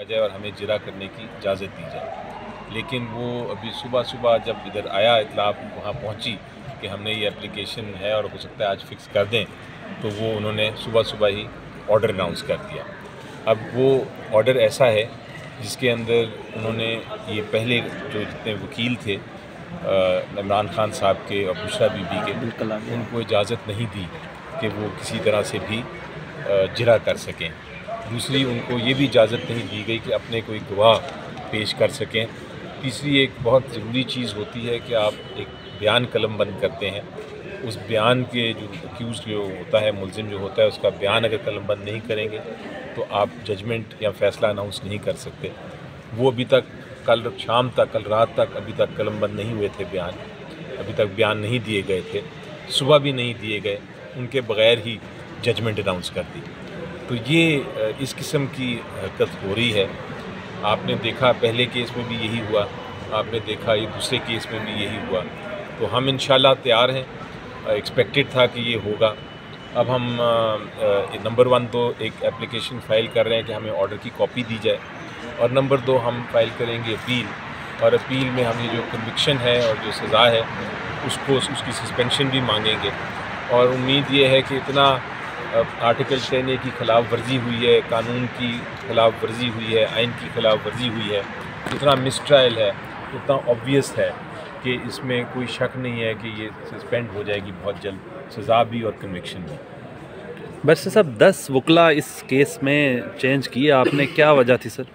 जाए और हमें जिरा करने की इजाज़त दी जाए। लेकिन वो अभी सुबह सुबह जब इधर आया इत्तला वहाँ पहुँची कि हमने ये एप्लीकेशन है और हो सकता है आज फिक्स कर दें, तो वो उन्होंने सुबह सुबह ही ऑर्डर अनाउंस कर दिया। अब वो ऑर्डर ऐसा है जिसके अंदर उन्होंने ये पहले जो जितने वकील थे इमरान खान साहब के और बुशरा बीबी के, उनको इजाज़त नहीं दी कि वो किसी तरह से भी जिरा कर सकें। दूसरी, उनको ये भी इजाज़त नहीं दी गई कि अपने कोई गवाह पेश कर सकें। तीसरी, एक बहुत ज़रूरी चीज़ होती है कि आप एक बयान कलम बंद करते हैं, उस बयान के जो एक्यूज़ जो होता है, मुलजिम जो होता है, उसका बयान अगर कलम बंद नहीं करेंगे तो आप जजमेंट या फ़ैसला अनाउंस नहीं कर सकते। वो अभी तक कल शाम तक, कल रात तक अभी तक कलम बंद नहीं हुए थे बयान, अभी तक बयान नहीं दिए गए थे, सुबह भी नहीं दिए गए, उनके बग़ैर ही जजमेंट अनाउंस कर दी। तो ये इस किस्म की हरकत हो रही है। आपने देखा पहले केस में भी यही हुआ, आपने देखा ये दूसरे केस में भी यही हुआ। तो हम इंशाल्लाह तैयार हैं, एक्सपेक्टेड था कि ये होगा। अब हम नंबर 1 तो एक एप्लीकेशन फ़ाइल कर रहे हैं कि हमें ऑर्डर की कॉपी दी जाए, और नंबर 2 हम फ़ाइल करेंगे अपील, और अपील में हम ये जो कन्विक्शन है और जो सज़ा है उसकी सस्पेंशन भी मांगेंगे। और उम्मीद ये है कि इतना आर्टिकल 10A की ख़िलाफ़ वर्जी हुई है, कानून की ख़िलाफ़ वर्जी हुई है, आइन की ख़िलाफ़ वर्जी हुई है, इतना मिस ट्रायल है, उतना ऑब्वियस है कि इसमें कोई शक नहीं है कि ये सस्पेंड हो जाएगी बहुत जल्द, सज़ा भी और कन्विक्शन भी। बस साहब 10 वकला इस केस में चेंज किए आपने, क्या वजह थी सर?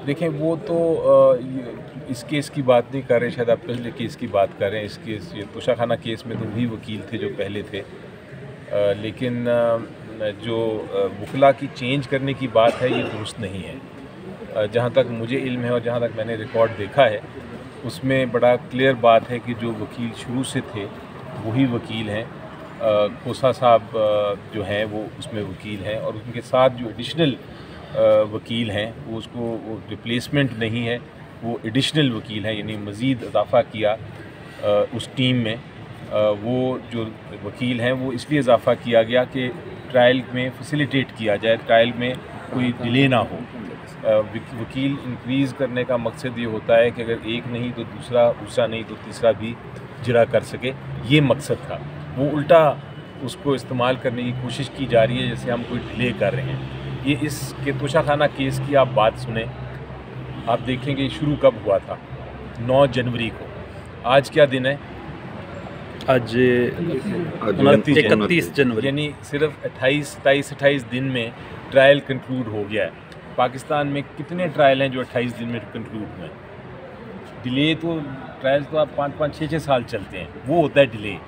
देखें, वो तो इस केस की बात नहीं कर रहे, शायद आप पहले केस की बात कर रहे हैं। इस केस, ये तोशाखाना केस में तो वही वकील थे जो पहले थे। लेकिन जो वकला की चेंज करने की बात है, ये दुरुस्त नहीं है। जहाँ तक मुझे इल्म है और जहाँ तक मैंने रिकॉर्ड देखा है, उसमें बड़ा क्लियर बात है कि जो वकील शुरू से थे वही वकील हैं। कोसा साहब जो हैं वो उसमें वकील हैं, और उनके साथ जो एडिशनल वकील हैं वो रिप्लेसमेंट नहीं है, वो एडिशनल वकील हैं, यानी मज़ीद इजाफ़ा किया उस टीम में। वो जो वकील हैं वो इसलिए इजाफ़ा किया गया कि ट्रायल में फैसिलिटेट किया जाए, ट्रायल में कोई डिले ना हो। वकील इंक्रीज़ करने का मकसद ये होता है कि अगर एक नहीं तो दूसरा नहीं तो तीसरा भी जिरा कर सके, ये मकसद था। वो उल्टा उसको इस्तेमाल करने की कोशिश की जा रही है, जैसे हम कोई डिले कर रहे हैं। ये इस के तोशाखाना केस की आप बात सुने, आप देखेंगे शुरू कब हुआ था, 9 जनवरी को। आज क्या दिन है? आज 31 जनवरी, यानी सिर्फ 27-28 दिन में ट्रायल कंक्लूड हो गया है। पाकिस्तान में कितने ट्रायल हैं जो 28 दिन में कंक्लूड हुए? डिले तो ट्रायल्स तो आप 5-5, 6-6 साल चलते हैं, वो होता है डिले।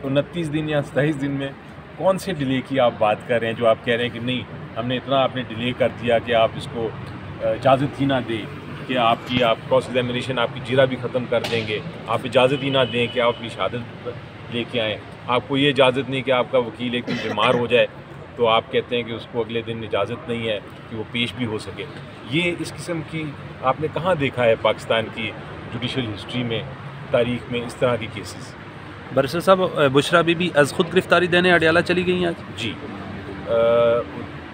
तो 29 दिन या 27 दिन में कौन से डिले की आप बात कर रहे हैं जो आप कह रहे हैं कि नहीं, हमने इतना आपने डिले कर दिया कि आप इसको इजाज़त ही ना दें कि आप क्रॉस एग्जामिनेशन, आपकी जीरा भी ख़त्म कर देंगे, आप इजाज़त ही ना दें कि आप अपनी शहादत लेके आएँ। आपको ये इजाज़त नहीं कि आपका वकील एक दिन बीमार हो जाए तो आप कहते हैं कि उसको अगले दिन इजाज़त नहीं है कि वो पेश भी हो सके। ये इस किस्म की आपने कहाँ देखा है पाकिस्तान की जुडिशल हिस्ट्री में, तारीख़ में इस तरह की केसेस? बैरिस्टर साहब, बुशरा बीबी अज़ खुद गिरफ्तारी देने अडयाला चली गई आज? जी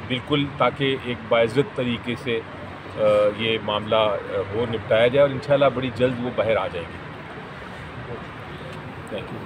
बिल्कुल, ताकि एक बाइज़्ज़त तरीके से ये मामला हो निपटाया जाए, और इंशाल्लाह बड़ी जल्द वो बाहर आ जाएंगी। Thank you.